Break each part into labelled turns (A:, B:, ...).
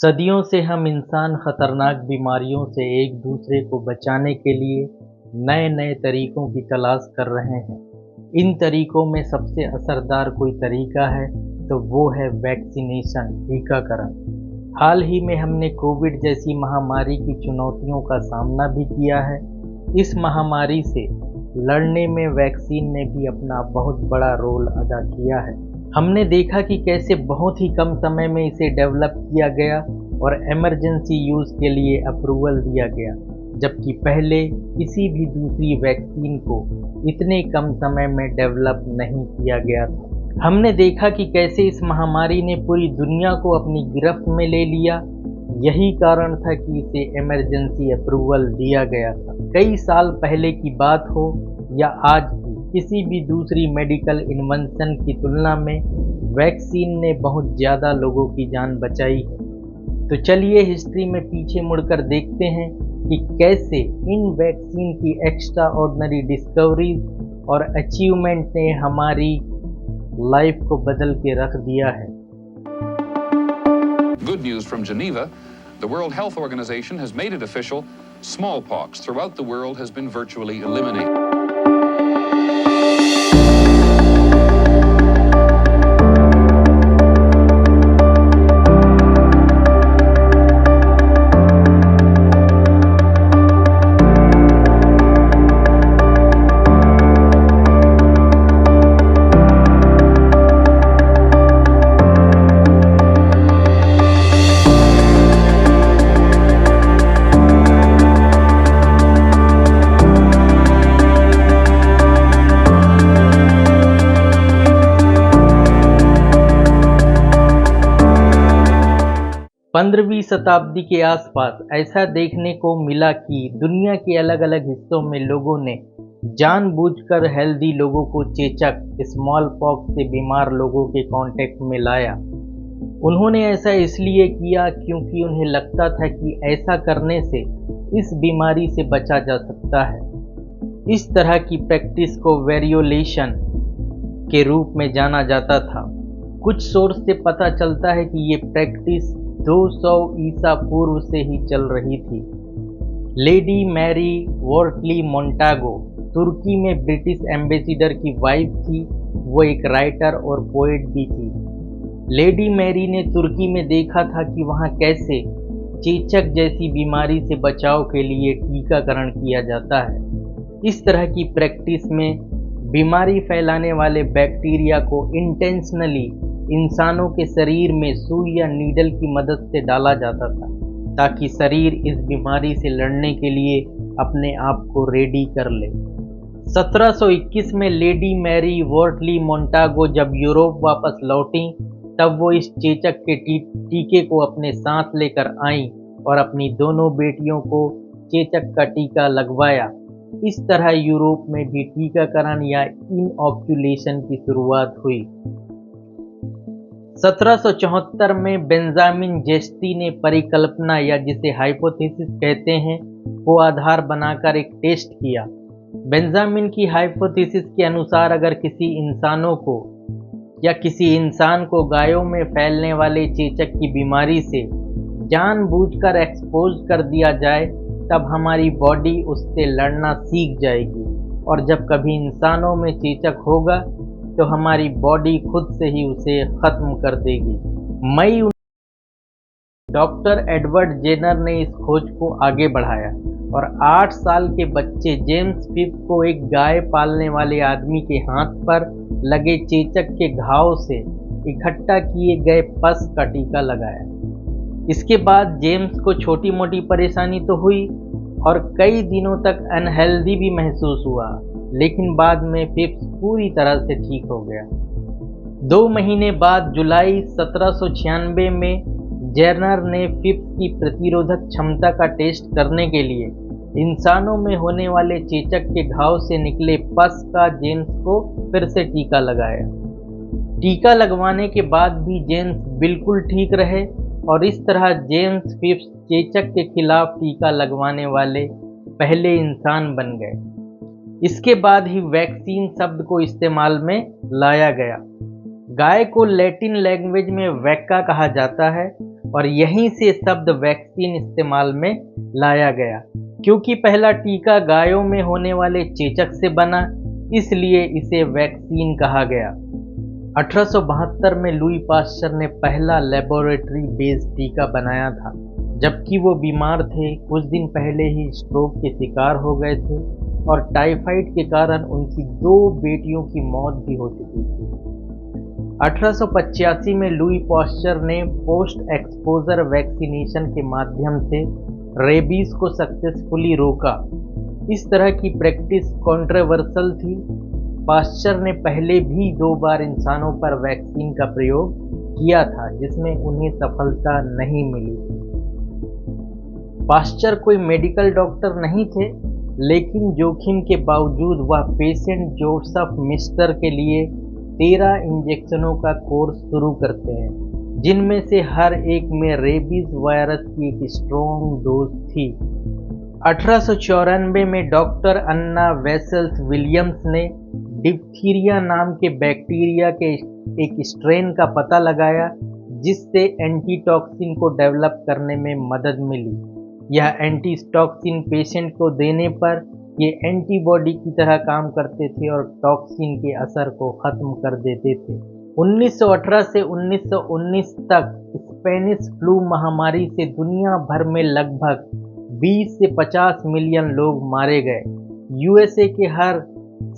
A: सदियों से हम इंसान खतरनाक बीमारियों से एक दूसरे को बचाने के लिए नए नए तरीकों की तलाश कर रहे हैं। इन तरीकों में सबसे असरदार कोई तरीका है तो वो है वैक्सीनेशन, टीकाकरण। हाल ही में हमने कोविड जैसी महामारी की चुनौतियों का सामना भी किया है। इस महामारी से लड़ने में वैक्सीन ने भी अपना बहुत बड़ा रोल अदा किया है। हमने देखा कि कैसे बहुत ही कम समय में इसे डेवलप किया गया और इमरजेंसी यूज़ के लिए अप्रूवल दिया गया, जबकि पहले किसी भी दूसरी वैक्सीन को इतने कम समय में डेवलप नहीं किया गया था। हमने देखा कि कैसे इस महामारी ने पूरी दुनिया को अपनी गिरफ्त में ले लिया। यही कारण था कि इसे इमरजेंसी अप्रूवल दिया गया था। कई साल पहले की बात हो या आज की, किसी भी दूसरी मेडिकल इन्वेंशन की तुलना में वैक्सीन ने बहुत ज़्यादा लोगों की जान बचाई है। तो चलिए हिस्ट्री में पीछे मुड़कर देखते हैं कि कैसे इन वैक्सीन की एक्स्ट्रा ऑर्डिनरी डिस्कवरीज और अचीवमेंट ने हमारी लाइफ को बदल के रख दिया है।
B: Good news from Geneva. The World Health Organization has made it official. Smallpox throughout the world has been virtually eliminated.
A: पंद्रहवीं शताब्दी के आसपास ऐसा देखने को मिला कि दुनिया के अलग अलग हिस्सों में लोगों ने जानबूझकर हेल्दी लोगों को चेचक, स्मॉल पॉक्स से बीमार लोगों के कांटेक्ट में लाया। उन्होंने ऐसा इसलिए किया क्योंकि उन्हें लगता था कि ऐसा करने से इस बीमारी से बचा जा सकता है। इस तरह की प्रैक्टिस को वेरियोलेशन के रूप में जाना जाता था। कुछ सोर्स से पता चलता है कि ये प्रैक्टिस 200 ईसा पूर्व से ही चल रही थी। लेडी मैरी वर्टली मोंटागो तुर्की में ब्रिटिश एम्बेसडर की वाइफ थी। वो एक राइटर और पोएट भी थी। लेडी मैरी ने तुर्की में देखा था कि वहाँ कैसे चेचक जैसी बीमारी से बचाव के लिए टीकाकरण किया जाता है। इस तरह की प्रैक्टिस में बीमारी फैलाने वाले बैक्टीरिया को इंटेंशनली इंसानों के शरीर में सुई या नीडल की मदद से डाला जाता था, ताकि शरीर इस बीमारी से लड़ने के लिए अपने आप को रेडी कर ले। 1721 में लेडी मैरी वर्टली मोंटागो जब यूरोप वापस लौटी, तब वो इस चेचक के टीके को अपने साथ लेकर आईं और अपनी दोनों बेटियों को चेचक का टीका लगवाया। इस तरह यूरोप में भी टीकाकरण या इनऑक्यूलेशन की शुरुआत हुई। 1774 में बेंजामिन जेस्टी ने परिकल्पना या जिसे हाइपोथेसिस कहते हैं को आधार बनाकर एक टेस्ट किया। बेंजामिन की हाइपोथेसिस के अनुसार अगर किसी इंसान को गायों में फैलने वाले चेचक की बीमारी से जानबूझकर एक्सपोज कर दिया जाए, तब हमारी बॉडी उससे लड़ना सीख जाएगी, और जब कभी इंसानों में चेचक होगा तो हमारी बॉडी खुद से ही उसे खत्म कर देगी। डॉक्टर एडवर्ड जेनर ने इस खोज को आगे बढ़ाया और 8 साल के बच्चे जेम्स फिफ्थ को एक गाय पालने वाले आदमी के हाथ पर लगे चेचक के घाव से इकट्ठा किए गए पस का टीका लगाया। इसके बाद जेम्स को छोटी मोटी परेशानी तो हुई और कई दिनों तक अनहेल्दी भी महसूस हुआ, लेकिन बाद में फिफ्थ पूरी तरह से ठीक हो गया। 2 महीने बाद जुलाई 1796 में जेनर ने फिफ्थ की प्रतिरोधक क्षमता का टेस्ट करने के लिए इंसानों में होने वाले चेचक के घाव से निकले पस का जेम्स को फिर से टीका लगाया। टीका लगवाने के बाद भी जेम्स बिल्कुल ठीक रहे और इस तरह जेम्स फिफ्थ चेचक के खिलाफ टीका लगवाने वाले पहले इंसान बन गए। इसके बाद ही वैक्सीन शब्द को इस्तेमाल में लाया गया। गाय को लैटिन लैंग्वेज में वैक्का कहा जाता है। और यहीं से शब्द वैक्सीन इस्तेमाल में लाया गया। क्योंकि पहला टीका गायों में होने वाले चेचक से बना, इसलिए इसे वैक्सीन कहा गया। 1872 में लुई पास्चर ने पहला लेबोरेटरी बेस्ड टीका बनाया था। जबकि वो बीमार थे, कुछ दिन पहले ही स्ट्रोक के शिकार हो गए थे और टाइफाइड के कारण उनकी 2 बेटियों की मौत भी हो चुकी थी। 1885 में लुई पास्चर ने पोस्ट एक्सपोजर वैक्सीनेशन के माध्यम से रेबीज को सक्सेसफुली रोका। इस तरह की प्रैक्टिस कंट्रोवर्शियल थी। पास्चर ने पहले भी 2 बार इंसानों पर वैक्सीन का प्रयोग किया था, जिसमें उन्हें सफलता नहीं मिली थी। पास्चर कोई मेडिकल डॉक्टर नहीं थे, लेकिन जोखिम के बावजूद वह पेशेंट जोसेफ मिस्टर के लिए 13 इंजेक्शनों का कोर्स शुरू करते हैं, जिनमें से हर एक में रेबीज वायरस की एक स्ट्रॉन्ग डोज थी। 1894 में डॉक्टर अन्ना वेसेल्स विलियम्स ने डिप्थीरिया नाम के बैक्टीरिया के एक स्ट्रेन का पता लगाया, जिससे एंटीटॉक्सिन को डेवलप करने में मदद मिली। यह एंटीटॉक्सिन पेशेंट को देने पर ये एंटीबॉडी की तरह काम करते थे और टॉक्सिन के असर को खत्म कर देते थे। 1918 से 1919 तक स्पेनिश फ्लू महामारी से दुनिया भर में लगभग 20 से 50 मिलियन लोग मारे गए। यूएसए के हर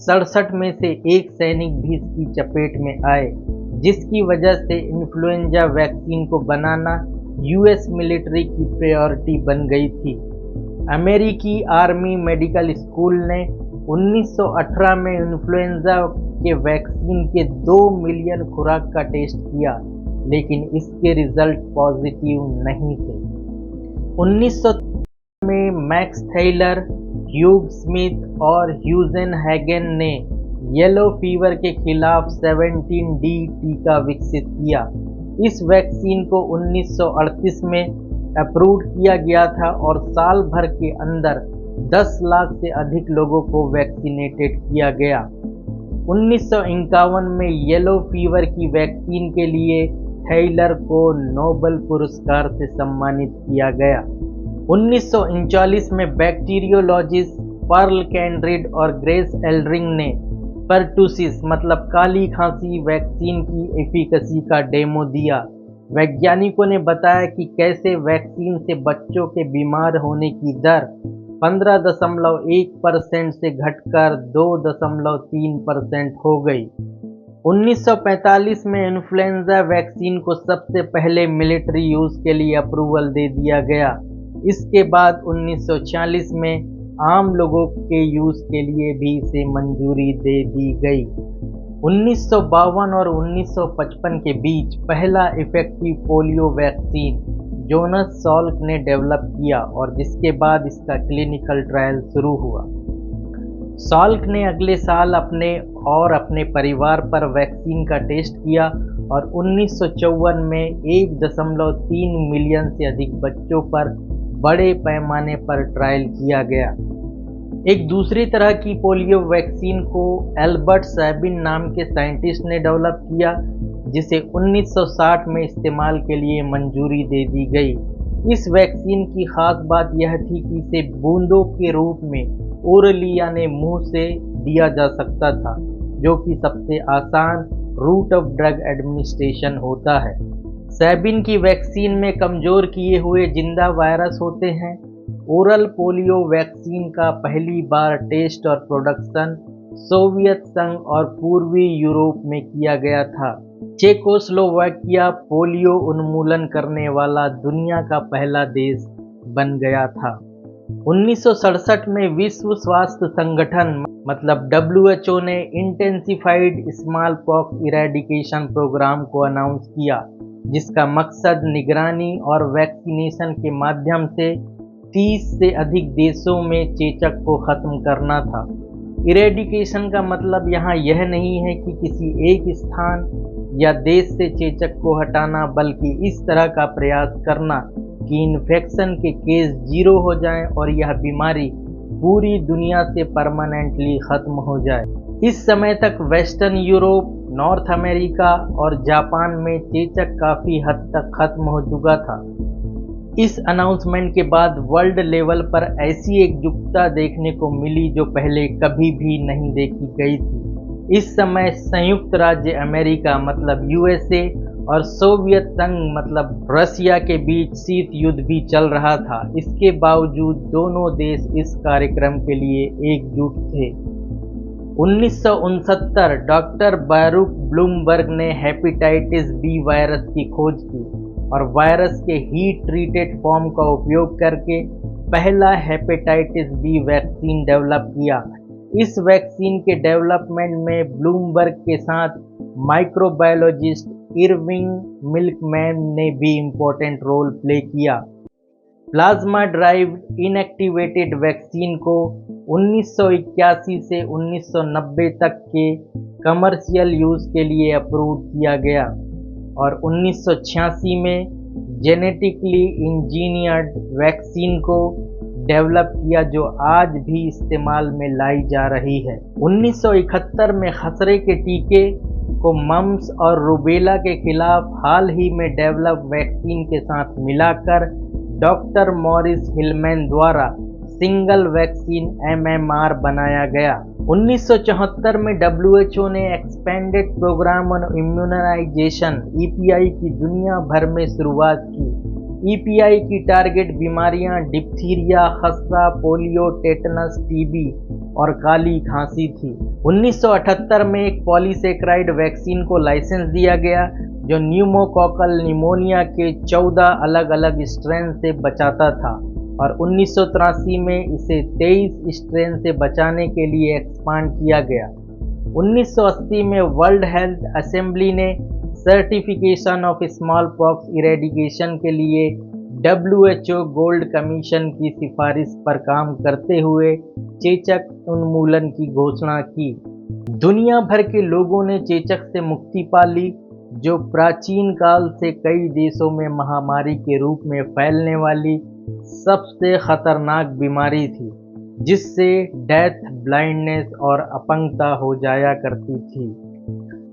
A: 67 में से एक सैनिक भी इसकी चपेट में आए, जिसकी वजह से इन्फ्लुएंजा वैक्सीन को बनाना यूएस मिलिट्री की प्रायोरिटी बन गई थी। अमेरिकी आर्मी मेडिकल स्कूल ने 1918 में इन्फ्लुएंजा के वैक्सीन के 2 मिलियन खुराक का टेस्ट किया, लेकिन इसके रिजल्ट पॉजिटिव नहीं थे। 1900 में मैक्स थैलर, ह्यूग स्मिथ और ह्यूजेन हैगन ने येलो फीवर के खिलाफ 17D टीका विकसित किया। इस वैक्सीन को 1938 में अप्रूव किया गया था और साल भर के अंदर 10 लाख से अधिक लोगों को वैक्सीनेटेड किया गया। 1951 में येलो फीवर की वैक्सीन के लिए थैलर को नोबेल पुरस्कार से सम्मानित किया गया। 1939 में बैक्टीरियोलॉजिस्ट पर्ल कैंड्रिड और ग्रेस एल्ड्रिंग ने परटूसिस मतलब काली खांसी वैक्सीन की एफिकेसी का डेमो दिया। वैज्ञानिकों ने बताया कि कैसे वैक्सीन से बच्चों के बीमार होने की दर 15.1% से घटकर 2.3% हो गई। 1945 में इन्फ्लुएंजा वैक्सीन को सबसे पहले मिलिट्री यूज के लिए अप्रूवल दे दिया गया। इसके बाद 1946 में आम लोगों के यूज के लिए भी इसे मंजूरी दे दी गई। 1952 और 1955 के बीच पहला effective polio vaccine Jonas Salk ने डेवलप किया और जिसके बाद इसका क्लिनिकल ट्रायल शुरू हुआ। सॉल्क ने अगले साल अपने परिवार पर वैक्सीन का टेस्ट किया और 1954 में 1.3 मिलियन से अधिक बच्चों पर बड़े पैमाने पर ट्रायल किया गया। एक दूसरी तरह की पोलियो वैक्सीन को एल्बर्ट सैबिन नाम के साइंटिस्ट ने डेवलप किया, जिसे 1960 में इस्तेमाल के लिए मंजूरी दे दी गई। इस वैक्सीन की खास बात यह थी कि इसे बूंदों के रूप में ओरली यानी मुंह से दिया जा सकता था, जो कि सबसे आसान रूट ऑफ ड्रग एडमिनिस्ट्रेशन होता है। सैबिन की वैक्सीन में कमजोर किए हुए जिंदा वायरस होते हैं। ओरल पोलियो वैक्सीन का पहली बार टेस्ट और प्रोडक्शन सोवियत संघ और पूर्वी यूरोप में किया गया था। चेकोस्लोवाकिया पोलियो उन्मूलन करने वाला दुनिया का पहला देश बन गया था। 1967 में विश्व स्वास्थ्य संगठन मतलब WHO ने intensified smallpox eradication programme को अनाउंस किया, जिसका मकसद निगरानी और वैक्सीनेशन के माध्यम से 30 से अधिक देशों में चेचक को खत्म करना था। इरेडिकेशन का मतलब यहाँ यह नहीं है कि किसी एक स्थान या देश से चेचक को हटाना, बल्कि इस तरह का प्रयास करना कि इन्फेक्शन के केस 0 हो जाएं और यह बीमारी पूरी दुनिया से परमानेंटली खत्म हो जाए। इस समय तक वेस्टर्न यूरोप, नॉर्थ अमेरिका और जापान में चेचक काफ़ी हद तक खत्म हो चुका था। इस अनाउंसमेंट के बाद वर्ल्ड लेवल पर ऐसी एकजुटता देखने को मिली जो पहले कभी भी नहीं देखी गई थी। इस समय संयुक्त राज्य अमेरिका मतलब यूएसए और सोवियत संघ मतलब रसिया के बीच शीत युद्ध भी चल रहा था। इसके बावजूद दोनों देश इस कार्यक्रम के लिए एकजुट थे। 1969 डॉक्टर बारूक ब्लूमबर्ग ने हेपेटाइटिस बी वायरस की खोज की और वायरस के हीट ट्रीटेड फॉर्म का उपयोग करके पहला हेपेटाइटिस बी वैक्सीन डेवलप किया। इस वैक्सीन के डेवलपमेंट में ब्लूमबर्ग के साथ माइक्रोबायोलॉजिस्ट इरविंग मिल्कमैन ने भी इम्पोर्टेंट रोल प्ले किया। प्लाज्मा ड्राइव्ड इनएक्टिवेटेड वैक्सीन को 1981 से 1990 तक के कमर्शियल यूज़ के लिए अप्रूव किया गया और 1986 में जेनेटिकली इंजीनियर्ड वैक्सीन को डेवलप किया जो आज भी इस्तेमाल में लाई जा रही है। 1971 में खसरे के टीके को मम्स और रूबेला के खिलाफ हाल ही में डेवलप वैक्सीन के साथ मिलाकर डॉक्टर मॉरिस हिलमैन द्वारा सिंगल वैक्सीन MMR बनाया गया। 1974 में WHO ने expanded programme on immunisation EPI की दुनिया भर में शुरुआत की। EPI की टारगेट बीमारियां डिप्थीरिया, खसरा, पोलियो, टेटनस, TB और काली खांसी थी। 1978 में एक पॉलीसेक्राइड वैक्सीन को लाइसेंस दिया गया जो न्यूमोकॉकल निमोनिया के 14 अलग अलग स्ट्रेन से बचाता था और 1983 में इसे 23 स्ट्रेन से बचाने के लिए एक्सपांड किया गया। 1980 में वर्ल्ड हेल्थ असेंबली ने certification of small pox eradication के लिए WHO गोल्ड कमीशन की सिफारिश पर काम करते हुए चेचक उन्मूलन की घोषणा की। दुनिया भर के लोगों ने चेचक से मुक्ति पा ली जो प्राचीन काल से कई देशों में महामारी के रूप में फैलने वाली सबसे खतरनाक बीमारी थी जिससे डेथ, ब्लाइंडनेस और अपंगता हो जाया करती थी।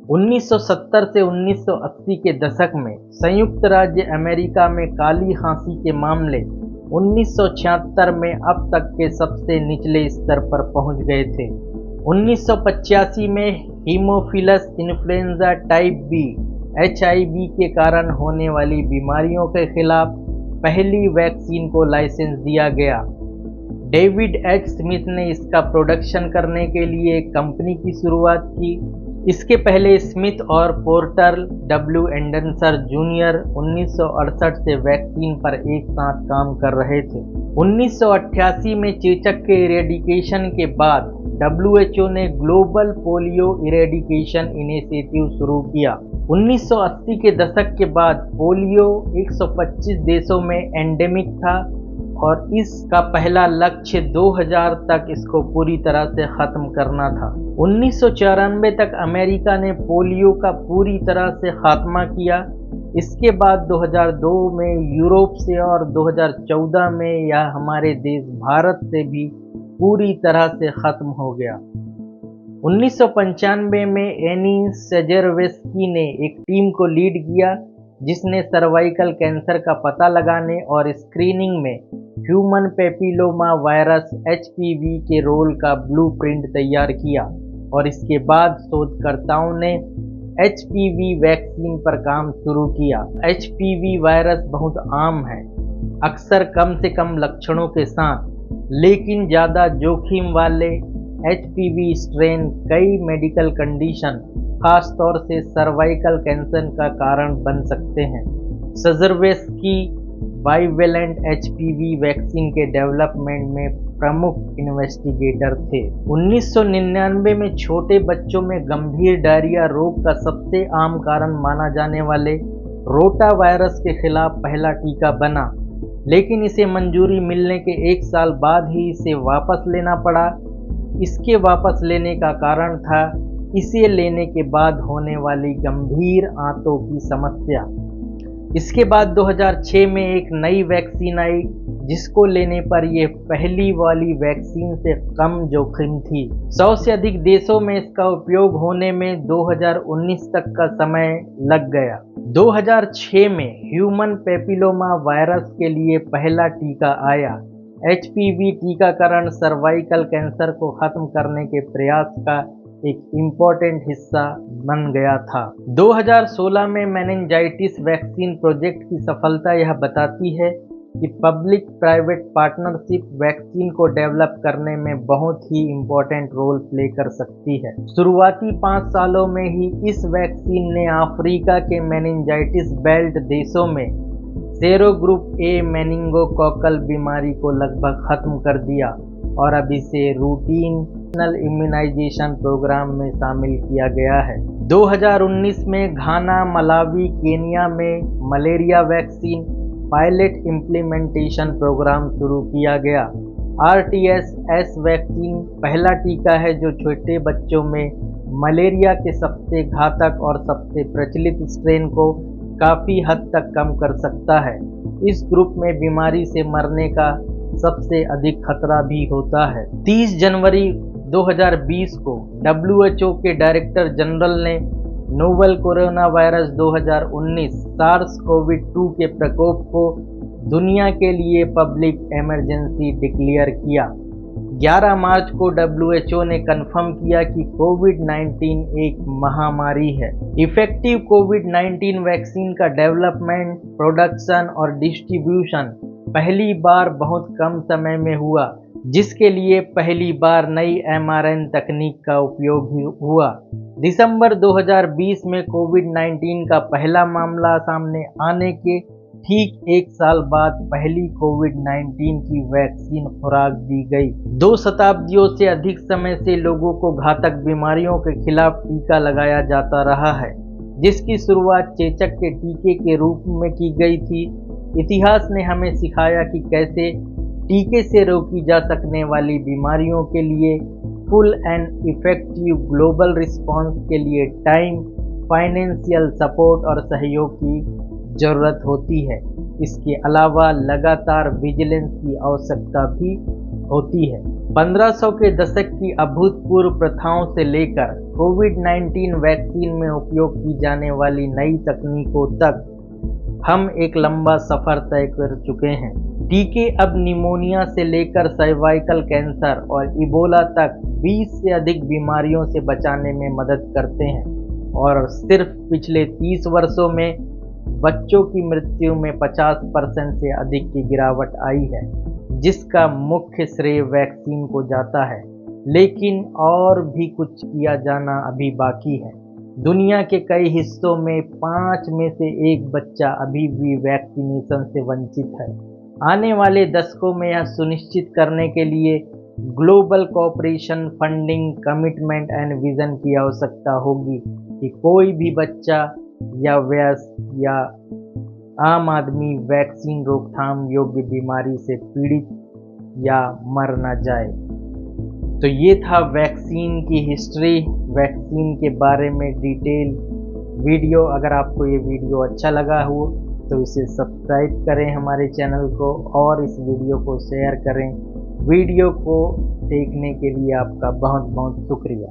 A: 1970 से 1980 के दशक में संयुक्त राज्य अमेरिका में काली खांसी के मामले 1976 में अब तक के सबसे निचले स्तर पर पहुंच गए थे। 1985 में haemophilus influenza type B HIV के कारण होने वाली बीमारियों के खिलाफ पहली वैक्सीन को लाइसेंस दिया गया। David H. स्मिथ ने इसका प्रोडक्शन करने के लिए एक कंपनी की शुरुआत की। इसके पहले स्मिथ और पोर्टर W. एंडरसन जूनियर 1968 से वैक्सीन पर एक साथ काम कर रहे थे। 1988 में चेचक के इरेडिकेशन के बाद WHO ने ग्लोबल पोलियो इरेडिकेशन इनिशिएटिव शुरू किया। 1980 के दशक के बाद पोलियो 125 देशों में एंडेमिक था और इसका पहला लक्ष्य 2000 तक इसको पूरी तरह से ख़त्म करना था। 1994 तक अमेरिका ने पोलियो का पूरी तरह से खात्मा किया। इसके बाद 2002 में यूरोप से और 2014 में यह हमारे देश भारत से भी पूरी तरह से ख़त्म हो गया। 1995 में एनी सेजरवेस्की ने एक टीम को लीड किया जिसने सर्वाइकल कैंसर का पता लगाने और स्क्रीनिंग में ह्यूमन पेपिलोमा वायरस HPV के रोल का ब्लूप्रिंट तैयार किया और इसके बाद शोधकर्ताओं ने HPV वैक्सीन पर काम शुरू किया। HPV वायरस बहुत आम है, अक्सर कम से कम लक्षणों के साथ, लेकिन ज़्यादा जोखिम वाले HPV स्ट्रेन कई मेडिकल कंडीशन, खास तौर से सर्वाइकल कैंसर का कारण बन सकते हैं। सेजरवेस्की बाइवेलेंट HPV वैक्सीन के डेवलपमेंट में प्रमुख इन्वेस्टिगेटर थे। 1999 में छोटे बच्चों में गंभीर डायरिया रोग का सबसे आम कारण माना जाने वाले रोटा वायरस के खिलाफ पहला टीका बना, लेकिन इसे मंजूरी मिलने के 1 साल बाद ही इसे वापस लेना पड़ा। इसके वापस लेने का कारण था इसे लेने के बाद होने वाली गंभीर आंतों की समस्या। इसके बाद 2006 में एक नई वैक्सीन आई जिसको लेने पर यह पहली वाली वैक्सीन से कम जोखिम थी। 100 से अधिक देशों में इसका उपयोग होने में 2019 तक का समय लग गया। 2006 में ह्यूमन पेपिलोमा वायरस के लिए पहला टीका आया। HPV टीकाकरण सर्वाइकल कैंसर को खत्म करने के प्रयास का एक इम्पोर्टेंट हिस्सा बन गया था। 2016 में मेनिंजाइटिस वैक्सीन प्रोजेक्ट की सफलता यह बताती है कि पब्लिक प्राइवेट पार्टनरशिप वैक्सीन को डेवलप करने में बहुत ही इम्पोर्टेंट रोल प्ले कर सकती है। शुरुआती 5 सालों में ही इस वैक्सीन ने अफ्रीका के मेनिंजाइटिस बेल्ट देशों में सेरो ग्रुप ए मेनिंगोकोकल बीमारी को लगभग खत्म कर दिया और अब इसे रूटीन नेशनल इम्यूनाइजेशन प्रोग्राम में शामिल किया गया है। 2019 में घाना, मलावी, केनिया में malaria vaccine pilot implementation programme शुरू किया गया। RTS वैक्सीन पहला टीका है जो छोटे बच्चों में मलेरिया के सबसे घातक और सबसे प्रचलित स्ट्रेन को काफ़ी हद तक कम कर सकता है। इस ग्रुप में बीमारी से मरने का सबसे अधिक खतरा भी होता है। 30 जनवरी 2020 को WHO के डायरेक्टर जनरल ने नोवेल कोरोना वायरस 2019 SARS-CoV-2 के प्रकोप को दुनिया के लिए पब्लिक इमरजेंसी डिक्लेयर किया। 11 मार्च को WHO ने कंफर्म किया कि कोविड-19 एक महामारी है। इफेक्टिव कोविड-19 वैक्सीन का डेवलपमेंट, प्रोडक्शन और डिस्ट्रीब्यूशन पहली बार बहुत कम समय में हुआ, जिसके लिए पहली बार नई mRNA तकनीक का उपयोग हुआ। दिसंबर 2020 में कोविड-19 का पहला मामला सामने आने के ठीक 1 साल बाद पहली कोविड-19 की वैक्सीन खुराक दी गई। 2 शताब्दियों से अधिक समय से लोगों को घातक बीमारियों के खिलाफ टीका लगाया जाता रहा है, जिसकी शुरुआत चेचक के टीके के रूप में की गई थी। इतिहास ने हमें सिखाया कि कैसे टीके से रोकी जा सकने वाली बीमारियों के लिए full and effective global response के लिए टाइम, फाइनेंशियल सपोर्ट और सहयोग की ज़रूरत होती है। इसके अलावा लगातार विजिलेंस की आवश्यकता भी होती है। 1500 के दशक की अभूतपूर्व प्रथाओं से लेकर कोविड-19 वैक्सीन में उपयोग की जाने वाली नई तकनीकों तक हम एक लंबा सफ़र तय कर चुके हैं। टीके अब निमोनिया से लेकर सर्वाइकल कैंसर और इबोला तक 20 से अधिक बीमारियों से बचाने में मदद करते हैं और सिर्फ पिछले 30 वर्षों में बच्चों की मृत्यु में 50% से अधिक की गिरावट आई है, जिसका मुख्य श्रेय वैक्सीन को जाता है। लेकिन और भी कुछ किया जाना अभी बाकी है। दुनिया के कई हिस्सों में 5 में से 1 बच्चा अभी भी वैक्सीनेशन से वंचित है। आने वाले दशकों में यह सुनिश्चित करने के लिए global cooperation, funding, commitment and vision की आवश्यकता होगी कि कोई भी बच्चा या वयस्क या आम आदमी वैक्सीन रोकथाम योग्य बीमारी से पीड़ित या मर न जाए। तो ये था वैक्सीन की हिस्ट्री, वैक्सीन के बारे में डिटेल वीडियो। अगर आपको ये वीडियो अच्छा लगा हो तो इसे सब्सक्राइब करें हमारे चैनल को और इस वीडियो को शेयर करें। वीडियो को देखने के लिए आपका बहुत बहुत शुक्रिया।